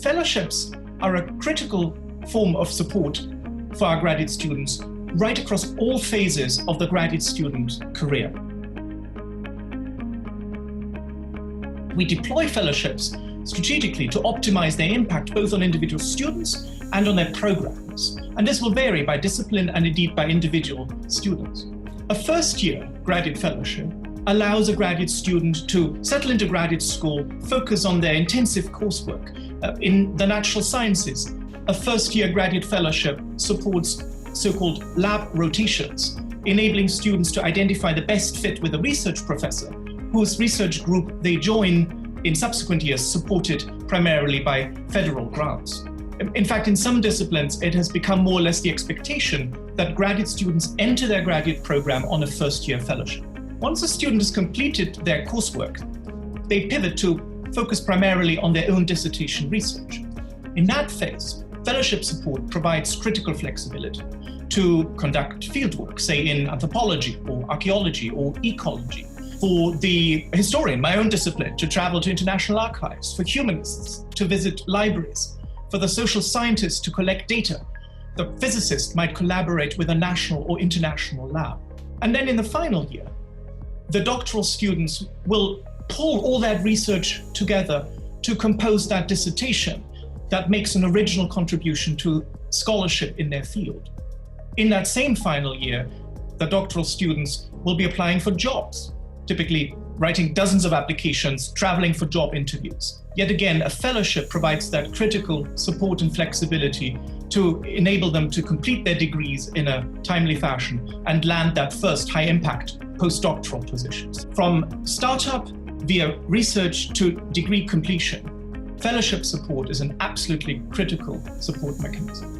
Fellowships are a critical form of support for our graduate students right across all phases of the graduate student career. We deploy fellowships strategically to optimize their impact both on individual students and on their programs. And this will vary by discipline and indeed by individual students. A first-year graduate fellowship allows a graduate student to settle into graduate school, focus on their intensive coursework in the natural sciences. A first-year graduate fellowship supports so-called lab rotations, enabling students to identify the best fit with a research professor whose research group they join in subsequent years, supported primarily by federal grants. In fact, in some disciplines, it has become more or less the expectation that graduate students enter their graduate program on a first-year fellowship. Once a student has completed their coursework, they pivot to focus primarily on their own dissertation research. In that phase, fellowship support provides critical flexibility to conduct fieldwork, say in anthropology or archaeology or ecology. For the historian, my own discipline, to travel to international archives, for humanists to visit libraries, for the social scientist to collect data. The physicist might collaborate with a national or international lab. And then in the final year, the doctoral students will pull all that research together to compose that dissertation that makes an original contribution to scholarship in their field. In that same final year, the doctoral students will be applying for jobs, typically writing dozens of applications, traveling for job interviews. Yet again, a fellowship provides that critical support and flexibility to enable them to complete their degrees in a timely fashion and land that first high-impact postdoctoral positions. From startup via research to degree completion, fellowship support is an absolutely critical support mechanism.